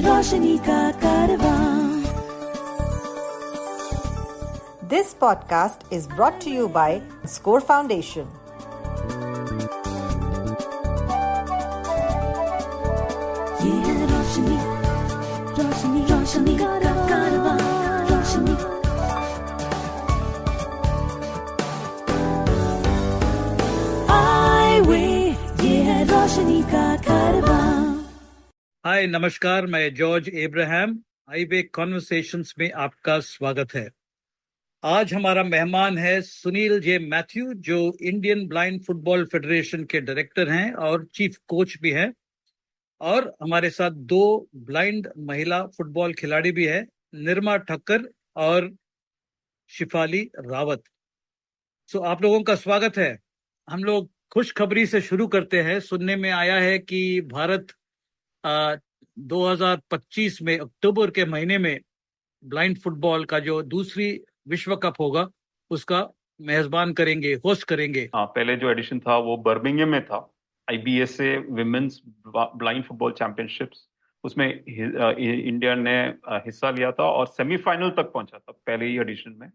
रोशनी का कारवां। This podcast is brought to you by Score Foundation. ये है रोशनी, रोशनी, रोशनी का कारवां, रोशनी। हाईवे, ये है रोशनी का कारवां। हाय नमस्कार, मैं जॉर्ज एब्राहम हाईवे कॉन्वर्सेशंस में आपका स्वागत है। आज हमारा मेहमान है सुनील जे मैथ्यू, जो इंडियन ब्लाइंड फुटबॉल फेडरेशन के डायरेक्टर हैं और चीफ कोच भी हैं। और हमारे साथ दो ब्लाइंड महिला फुटबॉल खिलाड़ी भी है, निर्मा ठक्कर और शिफाली रावत। सो आप लोगों का स्वागत है। हम लोग खुशखबरी से शुरू करते हैं। सुनने में आया है कि भारत 2025 में अक्टूबर के महीने में ब्लाइंड फुटबॉल का जो दूसरी विश्व कप होगा उसका मेजबान करेंगे, होस्ट करेंगे। पहले जो एडिशन था वो बर्मिंघम में था, IBSA women's blind football championships. उसमें इंडिया ने हिस्सा लिया था और सेमीफाइनल तक पहुंचा था पहले ही एडिशन में।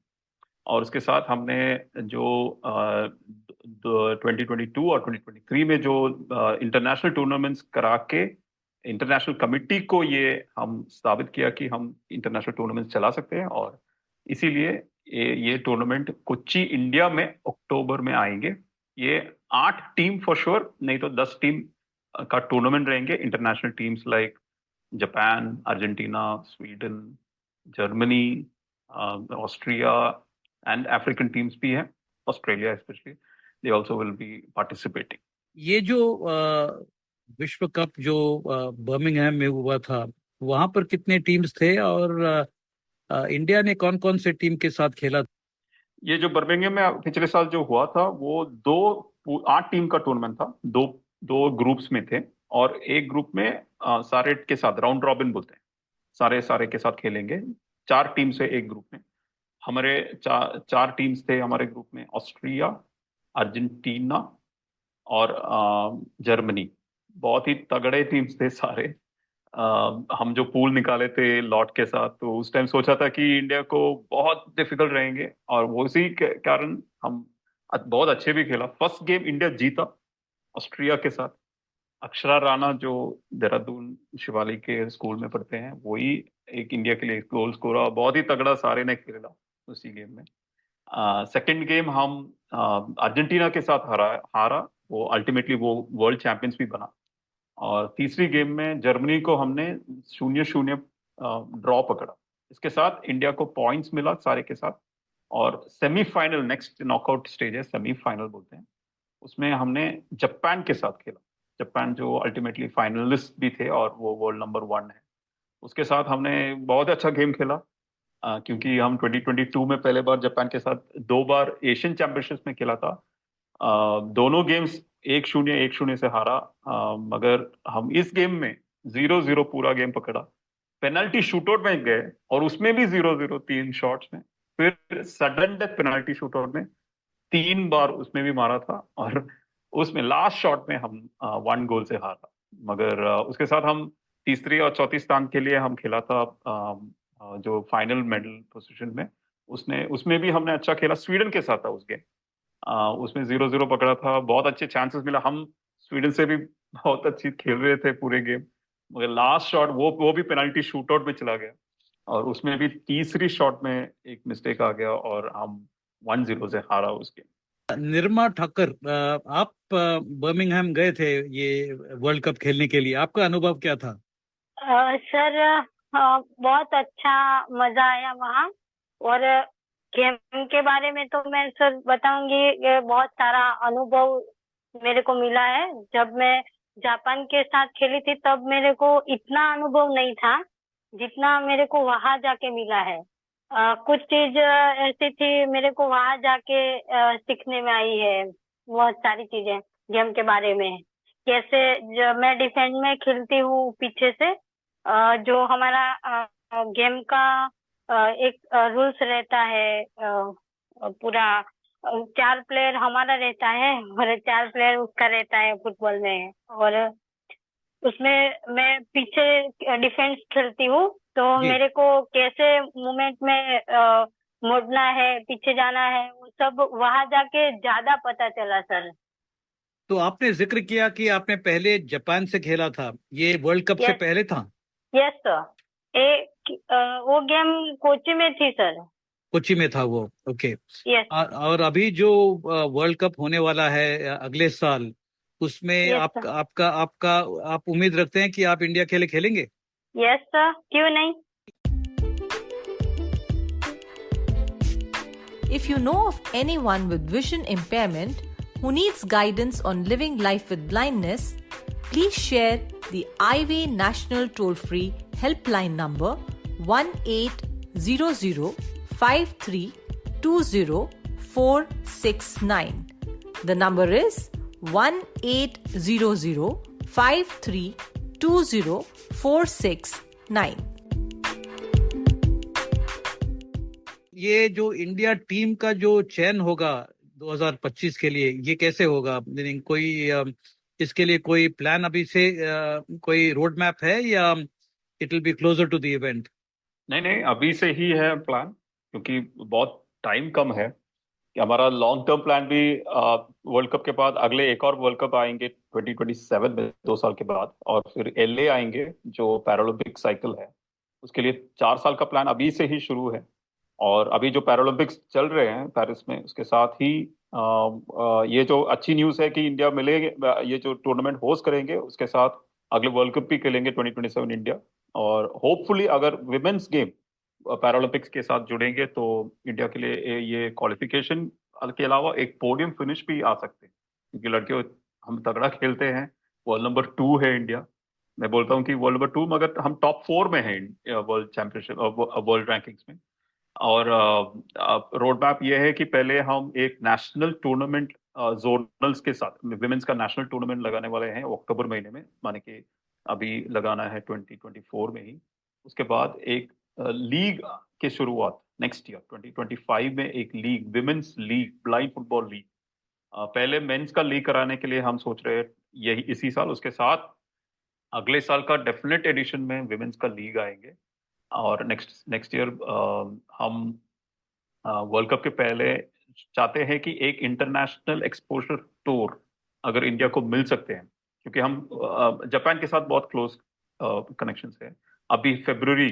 और उसके साथ हमने जो 2022 और 2023 में जो इंटरनेशनल टूर्नामेंट्स करा के इंटरनेशनल कमिटी को ये हम साबित किया कि हम इंटरनेशनल टूर्नामेंट्स चला सकते हैं। और इसीलिए ये टूर्नामेंट कोच्चि इंडिया में अक्टूबर में आएंगे। ये 8 टीम फॉर श्योर, नहीं तो 10 टीम का टूर्नामेंट रहेंगे। International teams like Japan, Argentina, Sweden, Germany, Austria and African teams भी हैं, Australia specially, they also will be participating. ये जो विश्व कप जो बर्मिंघम में हुआ था, वहां पर कितने टीम्स थे और इंडिया ने कौन कौन से टीम के साथ खेला? ये जो बर्मिंघम में पिछले साल जो हुआ था वो 8 टीम का टूर्नामेंट था। दो ग्रुप्स में थे और एक ग्रुप में सारे के साथ राउंड रॉबिन बोलते हैं, सारे के साथ खेलेंगे। 4 टीम से एक ग्रुप में। हमारे 4 टीम्स थे हमारे ग्रुप में, ऑस्ट्रिया, अर्जेंटीना और जर्मनी। बहुत ही तगड़े टीम्स थे सारे। हम जो पूल निकाले थे लॉट के साथ, तो उस टाइम सोचा था कि इंडिया को बहुत डिफिकल्ट रहेंगे और वो इसी के कारण हम बहुत अच्छे भी खेला। फर्स्ट गेम इंडिया जीता ऑस्ट्रिया के साथ। अक्षरा राणा जो देहरादून शिवाली के स्कूल में पढ़ते हैं, वही एक इंडिया के लिए गोल स्कोर, बहुत ही तगड़ा सारे ने खेला उसी गेम में। सेकेंड गेम हम अर्जेंटीना के साथ हारा। वो अल्टीमेटली वो वर्ल्ड चैंपियंस भी बना। और तीसरी गेम में जर्मनी को हमने 0-0 ड्रॉ पकड़ा। इसके साथ इंडिया को पॉइंट्स मिला सारे के साथ। और सेमीफाइनल, नेक्स्ट नॉकआउट स्टेज है, सेमीफाइनल बोलते हैं, उसमें हमने जापान के साथ खेला। जापान जो अल्टीमेटली फाइनलिस्ट भी थे और वो वर्ल्ड नंबर 1 है। उसके साथ हमने बहुत अच्छा गेम खेला, क्योंकि हम 2022 में पहले बार जापान के साथ 2 बार एशियन चैंपियनशिप में खेला था। दोनों गेम्स 1-0 से हारा। मगर हम इस गेम में 0-0 पूरा गेम पकड़ा। पेनल्टी शूटआउट में गए और उसमें भी 0-0 3 शॉट्स में। फिर सडन डेथ पेनल्टी शूटआउट में 3 बार उसमें भी मारा था और उसमें लास्ट शॉट में हम 1 गोल से हारा। मगर उसके साथ हम तीसरी और चौथी स्थान के लिए हम खेला था जो फाइनल मेडल पोजीशन में। उसमें भी हमने अच्छा खेला। स्वीडन के साथ था उस गेम। उसमें 0-0 पकड़ा था। बहुत अच्छे चांसेस मिला, हम स्वीडन से भी बहुत अच्छी खेल रहे थे पूरे गेम। मगर लास्ट शॉट वो भी पेनल्टी शूटआउट में चला गया और उसमें भी तीसरी शॉट में एक मिस्टेक आ गया और हम 1-0 से हारा उस गेम। निर्मा ठक्कर, आप बर्मिंघम गए थे ये वर्ल्ड कप खेलने के लिए, आपका अनुभव क्या था? सर, बहुत अच्छा मजा आया वहाँ। और गेम के बारे में तो मैं सर बताऊंगी कि बहुत सारा अनुभव मेरे को मिला है। जब मैं जापान के साथ खेली थी तब मेरे को इतना अनुभव नहीं था जितना मेरे को वहां जाके मिला है। कुछ चीज ऐसी थी मेरे को वहां जाके सीखने में आई है, बहुत सारी चीजें गेम के बारे में। जैसे मैं डिफेंस में खेलती हूँ पीछे से, जो हमारा गेम का एक रूल्स रहता है। पूरा 4 प्लेयर हमारा रहता है और 4 प्लेयर उसका रहता है फुटबॉल में। और उसमें मैं पीछे डिफेंस खेलती हूँ, तो जी। मेरे को कैसे मूवमेंट में मुड़ना है, पीछे जाना है, वो सब वहां जाके ज्यादा पता चला सर। तो आपने जिक्र किया कि आपने पहले जापान से खेला था, ये वर्ल्ड कप से यस, पहले था? Yes sir. वो गेम कोची में थी सर। कोची में था वो, ओके। यस, और अभी जो वर्ल्ड कप होने वाला है अगले साल, उसमें यस सर। आपका आपका आप उम्मीद रखते हैं कि आप इंडिया के लिए खेलेंगे? यस सर, क्यों नहीं। If you know of anyone with vision impairment who needs guidance on living life with blindness, please share the Eyeway National Toll-Free Helpline number 1800-5320-469. The number is 1800-5320-469. ये जो इंडिया टीम का जो चयन होगा 2025 के लिए, ये कैसे होगा? मीनिंग कोई इसके लिए कोई प्लान अभी से कोई रोड मैप है, या it will be closer to the event? नहीं नहीं, अभी से ही है प्लान, क्योंकि बहुत टाइम कम है। कि हमारा लॉन्ग टर्म प्लान भी वर्ल्ड कप के बाद अगले एक और वर्ल्ड कप आएंगे 2027 में, 2 साल के बाद, और फिर एलए आएंगे जो पैरालंपिक साइकिल है, उसके लिए 4 साल का प्लान अभी से ही शुरू है। और अभी जो पैरालंपिक्स चल रहे हैं पेरिस में, उसके साथ ही ये जो अच्छी न्यूज़ है कि इंडिया मिलेंगे, ये जो टूर्नामेंट होस्ट करेंगे, उसके साथ अगले वर्ल्ड कप भी खेलेंगे 2027 इंडिया। और होपफुली अगर विमेन्स गेम पैरालंपिक्स के साथ जुड़ेंगे तो इंडिया के लिए ये क्वालिफिकेशन के अलावा एक पोडियम फिनिश भी आ सकते हैं, क्योंकि लड़के हम तगड़ा खेलते हैं। वर्ल्ड नंबर 2 है इंडिया, मैं बोलता हूँ कि वर्ल्ड नंबर 2, मगर हम टॉप 4 में हैं वर्ल्ड चैंपियनशिप, वर्ल्ड रैंकिंग्स में। और रोड मैप ये है कि पहले हम एक नेशनल टूर्नामेंट जोनल्स के साथ विमेंस का नेशनल टूर्नामेंट लगाने वाले हैं अक्टूबर महीने में, माने कि अभी लगाना है 2024 में ही। उसके बाद एक लीग की शुरुआत नेक्स्ट ईयर 2025 में, एक league, women's league, blind football league. पहले मेंस का लीग कराने के लिए हम सोच रहे हैं यही इसी साल, उसके साथ अगले साल का डेफिनेट एडिशन में विमेंस का लीग आएंगे। और नेक्स्ट ईयर हम वर्ल्ड कप के पहले चाहते हैं कि एक इंटरनेशनल एक्सपोजर टूर अगर इंडिया को मिल सकते हैं, क्योंकि हम जापान के साथ बहुत क्लोज कनेक्शन है। अभी फरवरी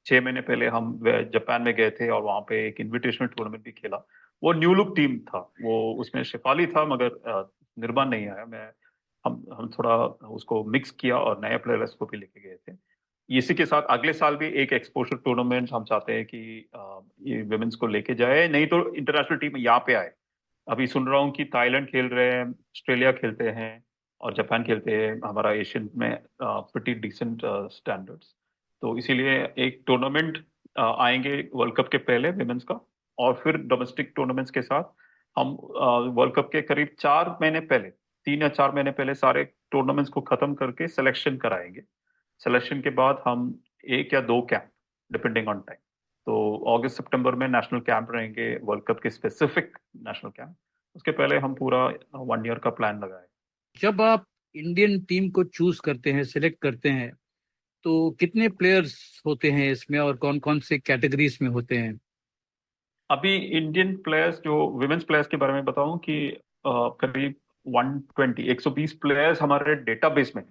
6 महीने पहले हम जापान में गए थे और वहाँ पे एक इनविटेशनल टूर्नामेंट भी खेला। वो न्यू लुक टीम था, वो उसमें शेफाली था, मगर निर्बान नहीं आया। हम थोड़ा उसको मिक्स किया और नए प्लेयर्स को भी लेके गए थे। इसी के साथ अगले साल भी एक एक्सपोजर टूर्नामेंट हम चाहते हैं कि ये विमेंस को लेके जाए, नहीं तो इंटरनेशनल टीम यहाँ पे आए। अभी सुन रहा हूँ कि थाईलैंड खेल रहे हैं, ऑस्ट्रेलिया खेलते हैं और जापान खेलते हैं, हमारा एशियन में प्रिटी डिसेंट स्टैंडर्ड्स। तो इसीलिए एक टूर्नामेंट आएंगे वर्ल्ड कप के पहले विमेंस का, और फिर डोमेस्टिक टूर्नामेंट्स के साथ हम वर्ल्ड कप के करीब 4 महीने पहले, 3 या 4 महीने पहले सारे टूर्नामेंट्स को खत्म करके सिलेक्शन कराएंगे। सिलेक्शन के बाद हम 1 या 2 कैंप डिपेंडिंग ऑन टाइम, तो अगस्त सितंबर में नेशनल कैंप रहेंगे वर्ल्ड कप के स्पेसिफिक नेशनल कैंप। उसके पहले हम पूरा 1 ईयर का प्लान लगाए। जब आप इंडियन टीम को चूज करते हैं, सिलेक्ट करते हैं, तो कितने प्लेयर्स होते हैं इसमें और कौन कौन से कैटेगरीज में होते हैं? अभी इंडियन प्लेयर्स, जो विमेंस प्लेयर्स के बारे में बताऊं कि करीब 120 प्लेयर्स हमारे डेटाबेस में,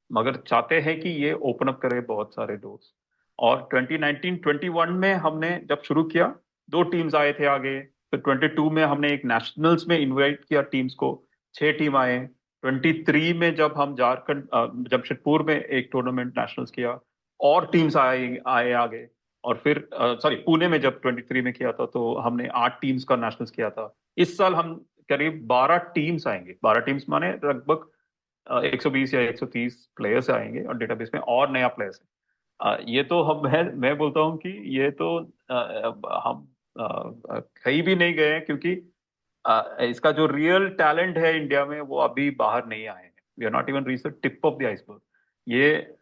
मगर चाहते हैं कि ये ओपन अप करे बहुत सारे डोर्स। और 2019-21 में हमने जब शुरू किया 2 टीम्स आए थे आगे, फिर 22 में हमने एक नेशनल्स में इनवाइट किया टीम्स को, 6 टीम आए। 23 में जब हम झारखंड जमशेदपुर में एक टूर्नामेंट नेशनल्स किया और टीम्स आए आगे। और फिर पुणे में जब 23 में किया था तो हमने 8 टीम्स का नेशनल्स किया था। इस साल हम करीब 12 टीम्स आएंगे, 12 टीम्स माने लगभग 120 या 130 प्लेयर्स आएंगे और डेटाबेस में, और नया प्लेयर्स है। ये तो मैं बोलता हूँ कि ये तो हम कहीं भी नहीं गए हैं, क्योंकि इसका जो रियल टैलेंट है इंडिया में वो अभी बाहर नहीं आए हैं। We are not even reach the tip of the iceberg. ये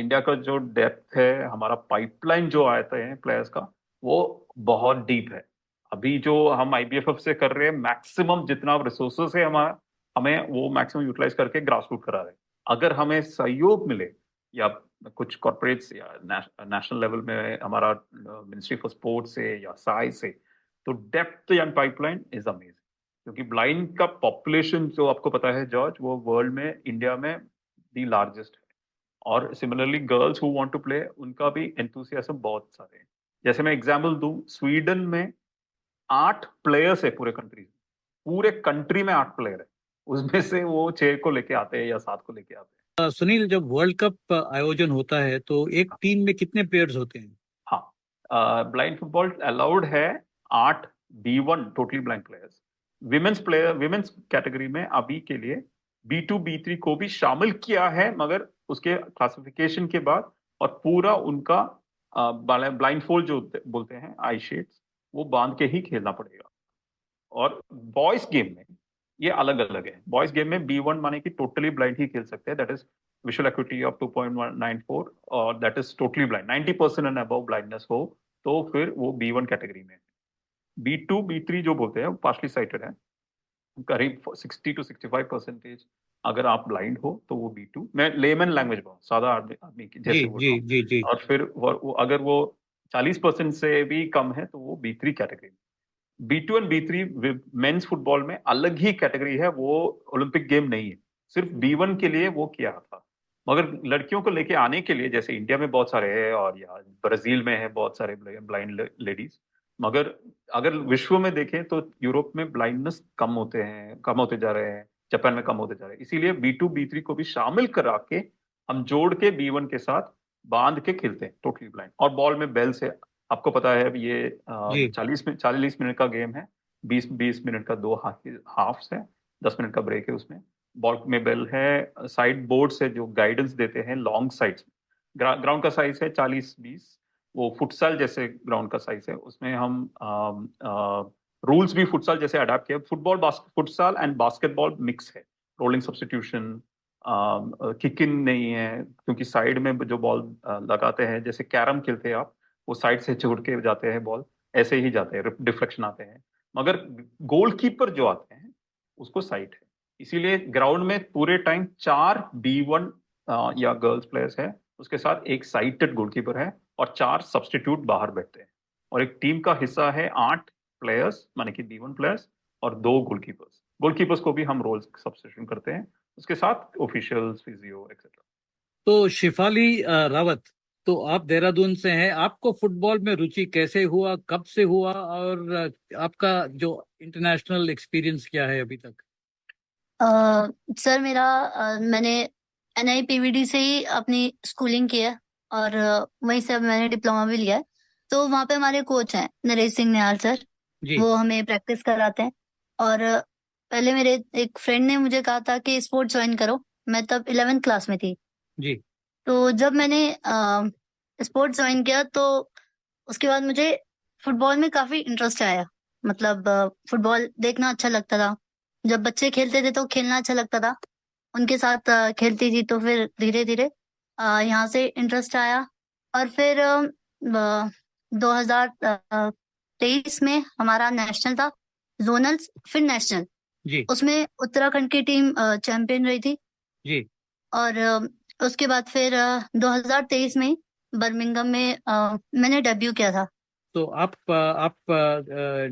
इंडिया का जो डेप्थ है, हमारा पाइपलाइन जो आते हैं प्लेयर्स का, वो बहुत डीप है। अभी जो हम आईबीएफएफ से कर रहे हैं, मैक्सिमम जितना रिसोर्सेस है हमारा, हमें वो मैक्सिमम यूटिलाइज करके ग्रास रूट करा रहे हैं। अगर हमें सहयोग मिले या कुछ कॉर्पोरेट्स या नेशनल लेवल में हमारा मिनिस्ट्री फॉर स्पोर्ट्स से या साई से, तो depth and pipeline is amazing. क्योंकि ब्लाइंड का पॉपुलेशन जो आपको पता है जॉर्ज, वो वर्ल्ड में, इंडिया में दी लार्जेस्ट है। और similarly girls who want to play, उनका भी एंथुसियाज्म बहुत सारे हैं। जैसे मैं एग्जांपल दूं, स्वीडन में 8 प्लेयर्स है पूरे कंट्री में 8 प्लेयर है, उसमें से वो 6 को लेके आते हैं या 7 को लेके आते हैं। सुनील, जब वर्ल्ड कप आयोजन होता है तो एक टीम में कितने प्लेयर्स होते हैं? हाँ, ब्लाइंड फुटबॉल अलाउड है 8 B1 totally blind players. Women's category में अभी के लिए B2 B3 को भी शामिल किया है, मगर उसके क्लासिफिकेशन के बाद और पूरा उनका ब्लाइंड फोल्ड जो बोलते हैं, आई शेड्स, वो बांध के ही खेलना पड़ेगा। और बॉयज गेम में ये अलग अलग है। बॉयज गेम में B1 माने कि टोटली ब्लाइंड ही खेल सकते हैं, that is visual acuity of 2.94 और that is totally blind, 90% and above blindness हो तो फिर वो B1 कैटेगरी में। B2 B3 जो बोलते हैं वो पार्शली साइटेड है, करीब 60 to 65% अगर आप ब्लाइंड हो तो वो B2। मैं लेमन लैंग्वेज बोल, सादा आदमी की जैसे बोल रहा हूं। जी। और फिर अगर वो 40% से भी कम है तो वो B3 कैटेगरी में। B2 and B3 mains football में अलग ही कैटेगरी है, वो ओलंपिक गेम नहीं है, सिर्फ B1 के लिए वो किया था। मगर लड़कियों को लेके आने के लिए, जैसे इंडिया में बहुत सारे हैं और या ब्राजील में है बहुत सारे ब्लाइंड लेडीज, मगर अगर विश्व में देखें तो यूरोप में ब्लाइंडनेस कम होते जा रहे हैं, जापान में कम होते जा रहे हैं। इसीलिए B2 B3 को भी शामिल करा के हम जोड़ के B1 के साथ बांध के खेलते हैं टोटली ब्लाइंड। और बॉल में बेल से, आपको पता है ये 40 मिनट का गेम है, 20 मिनट का 2 हाफ्स है, 10 मिनट का ब्रेक है उसमें। बॉल में बेल है, साइड बोर्ड से जो गाइडेंस देते हैं लॉन्ग साइड्स। ग्राउंड का साइज है 40-20, वो फुटसाल जैसे ग्राउंड का साइज है। उसमें हम रूल्स भी फुटसाल जैसे अडाप्ट किया। फुटसाल एंड बास्केटबॉल मिक्स है, रोलिंग सब्स्टिट्यूशन, किक इन नहीं है, क्योंकि साइड में जो बॉल लगाते हैं, जैसे कैरम खेलते हैं आप, वो साइड से छोड़ के जाते हैं बॉल, ऐसे ही जाते हैं, डिफ्लेक्शन आते हैं। मगर गोलकीपर जो आते हैं उसको साइड है। इसीलिए ग्राउंड में पूरे टाइम 4 B1 या गर्ल्स प्लेयर्स है, उसके साथ एक साइटेड गोलकीपर है और 4 सब्स्टिट्यूट बाहर बैठते हैं। और एक टीम का हिस्सा है 8 प्लेयर्स माने कि B1 प्लेयर्स और 2 गोलकीपर्स को भी हम रोल सब्स्टिट्यूशन करते हैं, उसके साथ ऑफिशियल्स, फिजियो एक्सेट्रा। तो शिफाली रावत, तो आप देहरादून से हैं, आपको फुटबॉल में रुचि कैसे हुआ, कब से हुआ, और आपका जो इंटरनेशनल एक्सपीरियंस क्या है अभी तक? सर मैंने NIPVD से ही अपनी स्कूलिंग की है और वहीं से मैंने डिप्लोमा भी लिया है। तो वहाँ पे हमारे कोच हैं नरेश सिंह निहाल सर, वो हमें प्रैक्टिस कराते हैं। और पहले मेरे एक फ्रेंड ने मुझे कहा था कि स्पोर्ट्स ज्वाइन करो, मैं तब 11th क्लास में थी जी। तो जब मैंने स्पोर्ट्स ज्वाइन किया तो उसके बाद मुझे फुटबॉल में काफी इंटरेस्ट आया। मतलब फुटबॉल देखना अच्छा लगता था, जब बच्चे खेलते थे तो खेलना अच्छा लगता था, उनके साथ खेलती थी। तो फिर धीरे धीरे यहाँ से इंटरेस्ट आया। और फिर 2023 में हमारा नेशनल था, जोनल्स, फिर नेशनल जी। उसमें उत्तराखंड की टीम चैंपियन रही थी जी। और उसके बाद फिर 2023 में बर्मिंघम में मैंने डेब्यू किया था। तो आप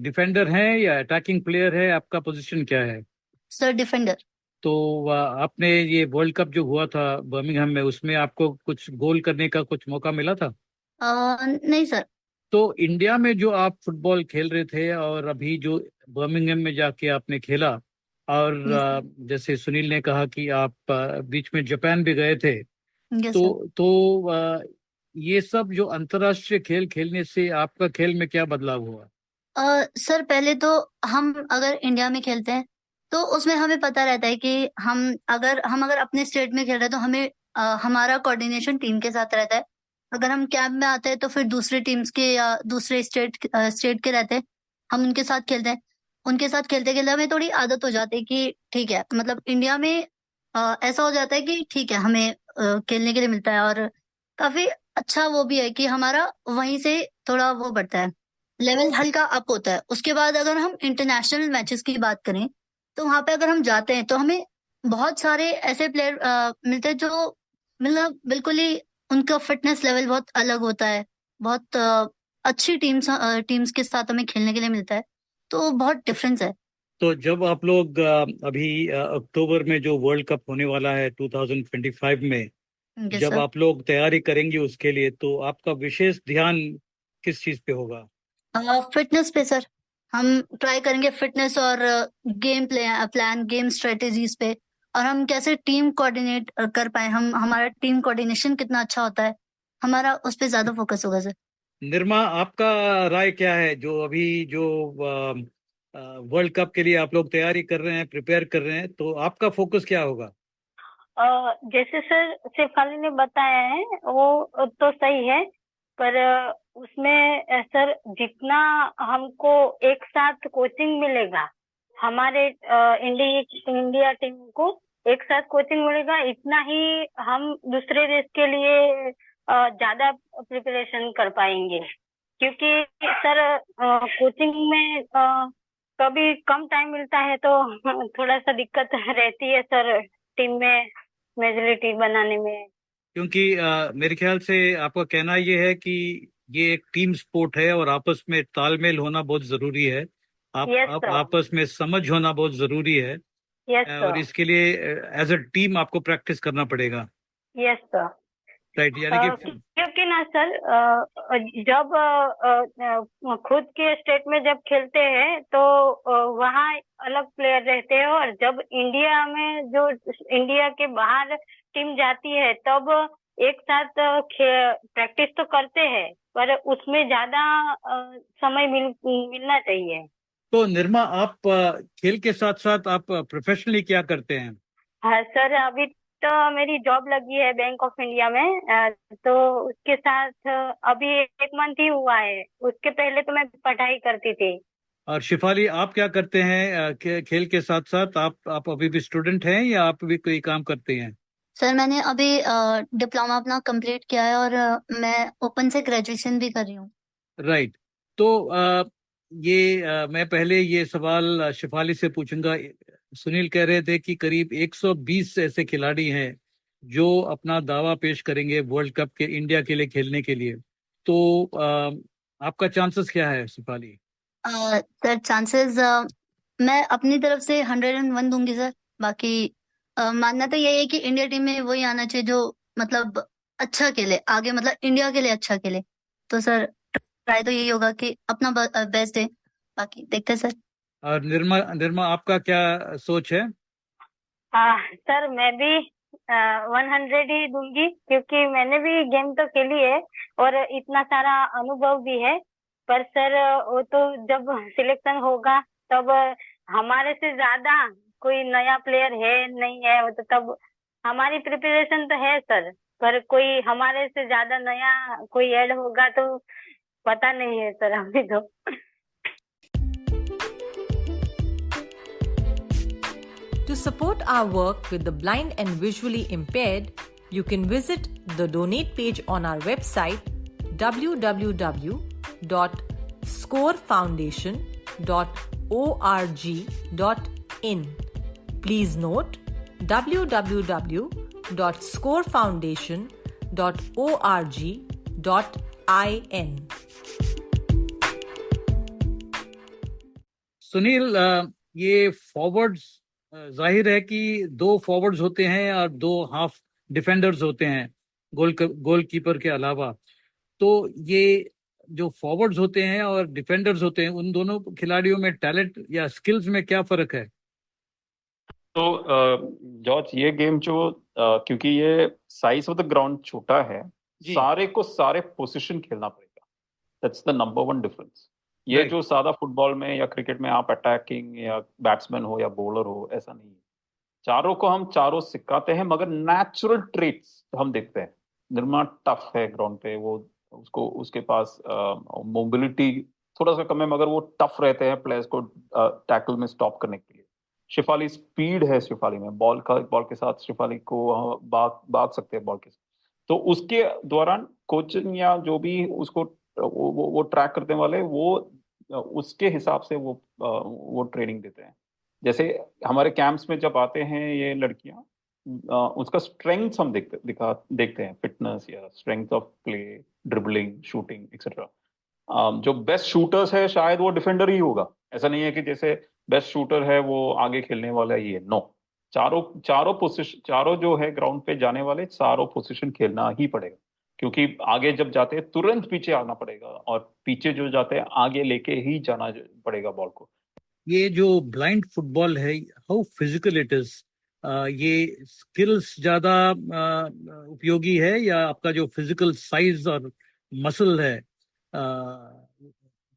डिफेंडर हैं या अटैकिंग प्लेयर है, आपका पोजीशन क्या है? Sir defender. तो आपने ये वर्ल्ड कप जो हुआ था बर्मिंघम में, उसमें आपको कुछ गोल करने का कुछ मौका मिला था? नहीं सर। तो इंडिया में जो आप फुटबॉल खेल रहे थे और अभी जो बर्मिंघम में जाके आपने खेला, और जैसे सुनील ने कहा कि आप बीच में जापान भी गए थे, तो ये सब जो अंतर्राष्ट्रीय खेल खेलने से आपका खेल में क्या बदलाव हुआ? सर पहले तो हम अगर इंडिया में खेलते हैं तो उसमें हमें पता रहता है कि हम अगर अपने स्टेट में खेल रहे हैं तो हमें हमारा कोऑर्डिनेशन टीम के साथ रहता है। अगर हम कैंप में आते हैं तो फिर दूसरे टीम्स के या दूसरे स्टेट के रहते हैं, हम उनके साथ खेलते हैं। उनके साथ खेलते खेलते हमें थोड़ी आदत हो जाती है कि ठीक है, मतलब इंडिया में ऐसा हो जाता है कि ठीक है हमें खेलने के लिए मिलता है। और काफी अच्छा वो भी है कि हमारा वहीं से थोड़ा वो बढ़ता है, लेवल हल्का अप होता है। उसके बाद अगर हम इंटरनेशनल मैचेस की बात करें तो वहां पे अगर हम जाते हैं तो हमें बहुत सारे ऐसे प्लेयर मिलते हैं जो मतलब बिल्कुल ही उनका फिटनेस लेवल बहुत अलग होता है। बहुत अच्छी टीम्स के साथ हमें खेलने के लिए मिलता है, तो बहुत डिफरेंस है। तो जब आप लोग अभी अक्टूबर में जो वर्ल्ड कप होने वाला है 2025 में, यस जब सर। आप लोग तैयारी करेंगे उसके लिए, तो आपका विशेष ध्यान किस चीज पे होगा? फिटनेस पे सर, हम ट्राई करेंगे फिटनेस और गेम प्लान गेम स्ट्रेटेजीज पे, और हम कैसे टीम कोऑर्डिनेट कर पाए, हम हमारा टीम कोऑर्डिनेशन कितना अच्छा होता है, हमारा उस पे ज्यादा फोकस होगा सर। निर्मा, आपका राय क्या है? जो अभी जो वर्ल्ड कप के लिए आप लोग तैयारी कर रहे हैं, प्रिपेयर कर रहे हैं, तो आपका फोकस क्या होगा? जैसे सर शेफाली ने बताया है वो तो सही है, पर उसमें सर जितना हमको एक साथ कोचिंग मिलेगा, हमारे इंडिया टीम को एक साथ कोचिंग मिलेगा, इतना ही हम दूसरे देश के लिए ज्यादा प्रिपरेशन कर पाएंगे। क्योंकि सर कोचिंग में कभी कम टाइम मिलता है तो थोड़ा सा दिक्कत रहती है सर, टीम में मेजोरिटी बनाने में। क्योंकि मेरे ख्याल से आपका कहना ये है कि ये एक टीम स्पोर्ट है और आपस में तालमेल होना बहुत जरूरी है। यस आप सर। आपस में समझ होना बहुत जरूरी है। यस और सर। इसके लिए एज अ टीम आपको प्रैक्टिस करना पड़ेगा। Yes sir. राइट, यानी कि क्योंकि ना सर जब खुद के स्टेट में जब खेलते हैं तो वहाँ अलग प्लेयर रहते हैं, और जब इंडिया में जो इंडिया के बाहर टीम जाती है तब एक साथ प्रैक्टिस तो करते हैं, पर उसमें ज्यादा समय मिलना चाहिए। तो निर्मा, आप खेल के साथ साथ आप प्रोफेशनली क्या करते हैं? हाँ सर, अभी तो मेरी जॉब लगी है बैंक ऑफ इंडिया में, तो उसके साथ अभी 1 मंथ ही हुआ है, उसके पहले तो मैं पढ़ाई करती थी। और शिफाली, आप क्या करते हैं खेल के साथ साथ? आप अभी भी स्टूडेंट हैं या आप भी कोई काम करते हैं? सर मैंने अभी डिप्लोमा अपना कंप्लीट किया है, और मैं ओपन से ग्रेजुएशन भी कर रही हूँ। राइट। तो मैं पहले ये सवाल शिफाली से पूछूंगा। सुनील कह रहे थे कि करीब 120 ऐसे खिलाड़ी हैं जो अपना दावा पेश करेंगे वर्ल्ड कप के इंडिया के लिए खेलने के लिए। तो आपका चांसेस क्या है शिफाली? सर चांसेस मैं अपनी तरफ से 101 दूंगी सर। बाकी मानना तो यही है कि इंडिया टीम में वही आना चाहिए जो मतलब अच्छा खेले आगे, मतलब इंडिया के लिए अच्छा खेले। तो सर ट्राई तो यही होगा कि अपना बेस्ट है, बाकी देखते हैं सर। और निर्मा निर्मा, आपका क्या सोच है? सर मैं भी 100 ही दूंगी, क्योंकि मैंने भी गेम तो खेली है और इतना सारा अनुभव भी है। पर सर वो तो जब सिलेक्शन होगा तब हमारे से ज्यादा कोई नया प्लेयर है नहीं है, वो तो तब हमारी प्रिपरेशन तो है सर, पर कोई हमारे से ज्यादा नया कोई ऐड होगा तो पता नहीं है सर अभी तो। To support our work with the blind and visually impaired, you can visit the donate page on our website www.scorefoundation.org.in. Please note www.scorefoundation.org.in. Sunil, ये फॉरवर्ड्स, जाहिर है कि दो फॉरवर्ड्स होते हैं और दो हाफ डिफेंडर्स होते हैं गोलकीपर के अलावा। तो ये जो फॉरवर्ड्स होते हैं और डिफेंडर्स होते हैं, उन दोनों खिलाड़ियों में टैलेंट या स्किल्स में क्या फर्क है? तो जॉर्ज, ये गेम जो क्योंकि ये साइज ऑफ द ग्राउंड छोटा है, जी। सारे को सारे पोजीशन खेलना पड़ेगा। That's the number one difference. ये Right. जो सादा फुटबॉल में या क्रिकेट में आप अटैकिंग या बैट्समैन हो या बॉलर हो, ऐसा नहीं है। चारों को हम चारों सिखाते हैं, मगर नेचुरल ट्रेट्स हम देखते हैं। निर्मा टफ है ग्राउंड पे, वो उसको उसके पास मोबिलिटी थोड़ा सा कम है, मगर वो टफ रहते हैं प्लेयर्स को टैकल में स्टॉप करने के लिए। शिफाली स्पीड है, शिफाली में बॉल के साथ शिफाली को भाग सकते हैं बॉल के साथ। तो उसके दौरान कोचिंग या जो भी उसको वो ट्रैक करने वाले, वो उसके हिसाब से वो ट्रेनिंग देते हैं। जैसे हमारे कैंप्स में जब आते हैं ये लड़कियां, उसका स्ट्रेंथ हम देखते हैं, फिटनेस या strength of play, dribbling, shooting etcetera. जो बेस्ट शूटर्स है शायद वो डिफेंडर ही होगा। ऐसा नहीं है कि जैसे बेस्ट शूटर है वो आगे खेलने वाला ही है, नो। चारों चारों पोजीशन, चारों जो है ग्राउंड पे जाने वाले चारों पोजीशन खेलना ही पड़ेगा, क्योंकि आगे जब जाते हैं तुरंत पीछे आना पड़ेगा, और पीछे जो जाते हैं आगे लेके ही जाना पड़ेगा बॉल को। ये जो ब्लाइंड फुटबॉल है, हाउ फिजिकल इट इज, ये स्किल्स ज्यादा उपयोगी है या आपका जो फिजिकल साइज और मसल है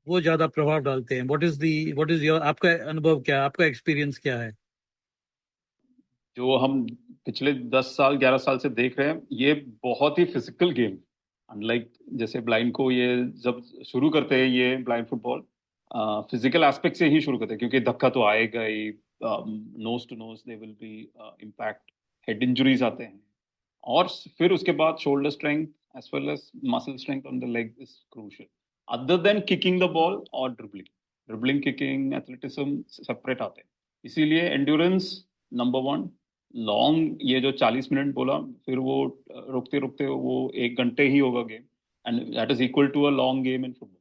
वो ज्यादा प्रभाव डालते हैं? व्हाट इज योर, आपका अनुभव क्या है, आपका एक्सपीरियंस क्या है? जो हम पिछले 10 साल 11 साल से देख रहे हैं, ये बहुत ही फिजिकल गेम। अनलाइक जैसे ब्लाइंड को, ये जब शुरू करते हैं ये ब्लाइंड फुटबॉल, फिजिकल एस्पेक्ट से ही शुरू करते हैं, क्योंकि धक्का तो आएगा ही, nose to nose they will be impact, head injuries आते हैं, और फिर उसके बाद shoulder strength as well as muscle strength on the leg is crucial, other than kicking the ball और dribbling. Dribbling, kicking, athleticism separate आते हैं। इसीलिए एंड्योरेंस नंबर वन। लॉन्ग, ये जो 40 मिनट बोला, फिर वो रुकते रुकते वो 1 घंटे ही होगा game, and that is equal to a long game in football.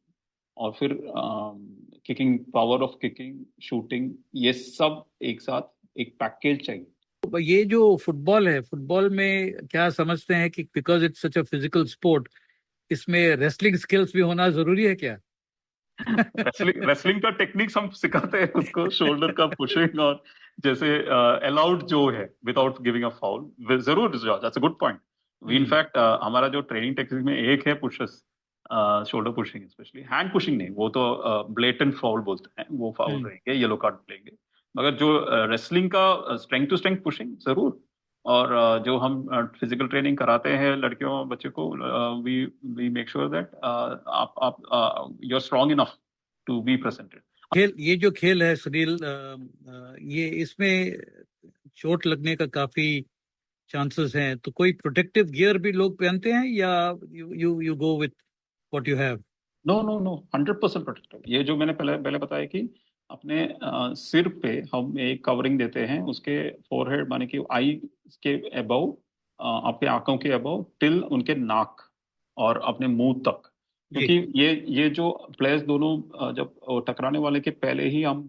और फिर kicking, power of kicking, shooting, ये सब एक साथ एक पैकेज चाहिए। तो ये जो फुटबॉल है, फुटबॉल में क्या समझते हैं कि because it's such a physical sport, इसमें रेसलिंग स्किल्स भी होना जरूरी है क्या? रेसलिंग का टेक्निक्स हम सिखाते हैं उसको, शोल्डर का पुशिंग, और जैसे अलाउड जो है विदाउट गिविंग अ फाउल, जरूर। That's a good point. We in fact हमारा जो ट्रेनिंग टेक्निक में एक है pushes, shoulder pushing, specially hand pushing नहीं, वो तो ब्लेटेंट फाउल बोलते हैं, वो फाउल रहेंगे, येलो कार्ड लेंगे। मगर जो रेसलिंग का स्ट्रेंथ टू स्ट्रेंथ पुशिंग जरूर। और जो हम फिजिकल ट्रेनिंग कराते हैं लड़कियों बच्चे को, we we make sure that आप you are strong enough to be presented. ये जो खेल है सुनील, ये इसमें चोट लगने का काफी चांसेस हैं, तो कोई प्रोटेक्टिव गियर भी लोग पहनते हैं या you you go with what you have? No no no, 100% protective. ये जो मैंने पहले पहले बताया कि अपने सिर पे हम एक कवरिंग देते हैं, उसके फोरहेड माने कि आई के अबव, आपके आंखों के अबव टिल उनके नाक और अपने मुंह तक। क्योंकि ये जो प्लेयर्स दोनों जब टकराने वाले के पहले ही हम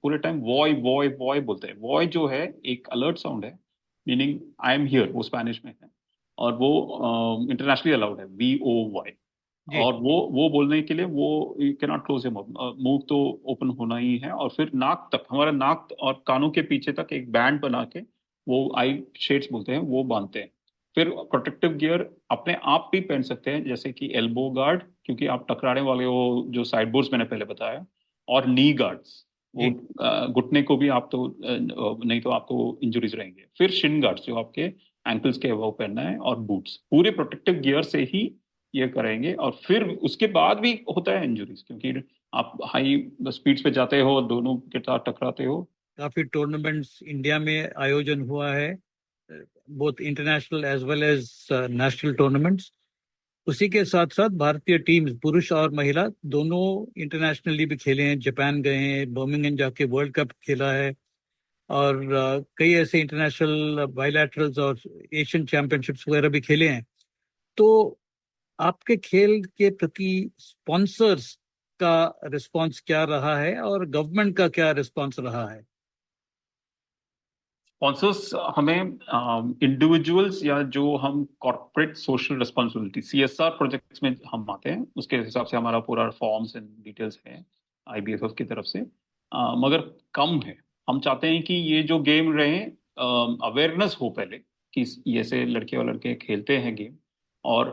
पूरे टाइम वॉय वॉय वॉय बोलते हैं। वॉय जो है एक अलर्ट साउंड है, मीनिंग आई एम हियर, वो स्पेनिश में है, और वो इंटरनेशनली अलाउड है, VOY। और वो बोलने के लिए वो you can not close your mouth, मुंह तो ओपन होना ही है, और फिर नाक तक, हमारा नाक और कानों के पीछे तक एक बैंड बना के, वो आई शेड्स बोलते हैं, वो बांधते हैं। फिर प्रोटेक्टिव गियर अपने आप भी पहन सकते हैं, जैसे कि एल्बो गार्ड, क्योंकि आप टकराने वाले हो, जो साइड बोर्ड्स मैंने पहले बताया, और नी गार्ड्स, वो घुटने को भी आप तो नहीं तो आपको इंजुरीज रहेंगे। फिर शिन गार्ड्स जो आपके एंकल्स के अबव पहनना है, और बूट्स, पूरे प्रोटेक्टिव गियर से ही ये करेंगे। और फिर उसके बाद भी होता है इंजुरीज, क्योंकि आप हाई स्पीड्स पे जाते हो, दोनों के साथ टकराते हो। काफी टूर्नामेंट्स इंडिया में आयोजन हुआ है, both international as well as national tournaments. उसी के साथ साथ भारतीय टीम्स, पुरुष और महिला दोनों, इंटरनेशनली भी खेले हैं। जापान गए हैं, बर्मिंघम जाके वर्ल्ड कप खेला है, और कई ऐसे इंटरनेशनल बायलैटरल्स और एशियन चैंपियनशिप्स वगैरह भी खेले हैं। तो आपके खेल के प्रति स्पॉन्सर्स का रिस्पांस क्या रहा है और गवर्नमेंट का क्या रिस्पांस रहा है? स्पॉन्सर्स हमें इंडिविजुअल्स या जो हम corporate social responsibility CSR projects में हम आते हैं, उसके हिसाब से हमारा पूरा फॉर्म्स एंड डिटेल्स है IBFF की तरफ से, मगर कम है। हम चाहते हैं कि ये जो गेम रहे, अवेयरनेस हो पहले कि ये से लड़के और लड़के खेलते हैं गेम, और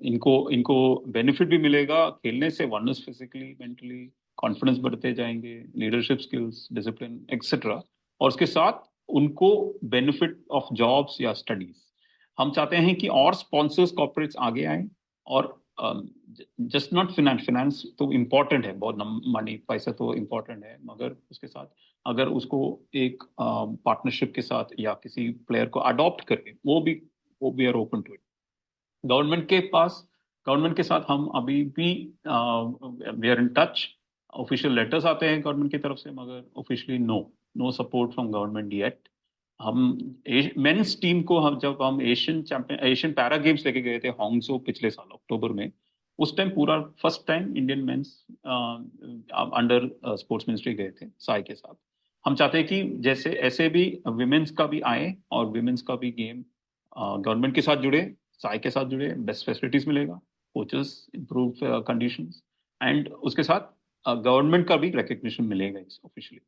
इनको इनको बेनिफिट भी मिलेगा खेलने से, one is physically, mentally confidence बढ़ते जाएंगे, लीडरशिप स्किल्स, डिसिप्लिन एक्सेट्रा, और उसके साथ उनको बेनिफिट ऑफ जॉब्स या स्टडीज। हम चाहते हैं कि और स्पॉन्सर्स कॉर्पोरेट्स आगे आए, और जस्ट नॉट फाइनेंस तो इम्पोर्टेंट है बहुत, मनी पैसा तो इम्पोर्टेंट है, मगर उसके साथ अगर उसको एक पार्टनरशिप के साथ या किसी प्लेयर को अडॉप्ट करके, वो भी are open to it. Government के साथ हम अभी भी we are in touch. Official letters आते हैं गवर्नमेंट की तरफ से, मगर officially no, no support from government yet. हम मेंस टीम को जब हम एशियन पैरा गेम्स लेके गए थे हांगझो पिछले साल अक्टूबर में, उस टाइम पूरा first time Indian mains under sports ministry गए थे साई के साथ। हम चाहते हैं कि जैसे ऐसे भी विमेंस का भी आए और विमेंस का भी गेम गवर्नमेंट के साथ जुड़े, साई के साथ जुड़े, बेस्ट फैसिलिटीज मिलेगा, कोचेस इंप्रूव कंडीशंस, एंड उसके साथ गवर्नमेंट का भी रिकग्निशन मिलेगा ऑफिशियली।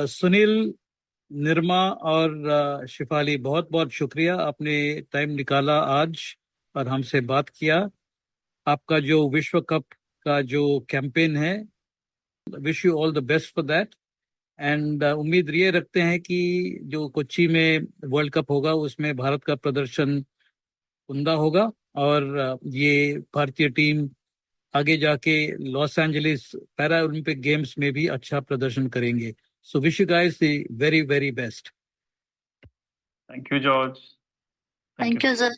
सुनील, निर्मा और शिफाली, बहुत बहुत शुक्रिया, आपने टाइम निकाला आज और हमसे बात किया। आपका जो विश्व कप का जो कैंपेन है, wish you all the best for that, and उम्मीद ये रखते हैं कि जो कोच्चि में वर्ल्ड कप होगा उसमें भारत का प्रदर्शन उम्दा होगा और ये भारतीय टीम आगे जाके Los Angeles para Olympic games में भी अच्छा प्रदर्शन करेंगे। So wish you guys the very, very best. Thank you, George. Thank you, sir.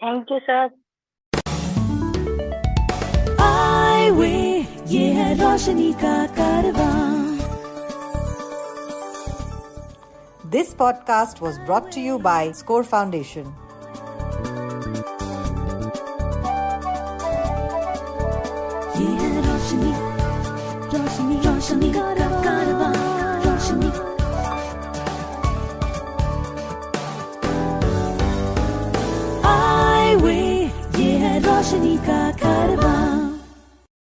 Thank you sir. Highway, ये है रोशनी का कारवां। This podcast was brought to you by Score Foundation. ये है रोशनी, रोशनी, रोशनी का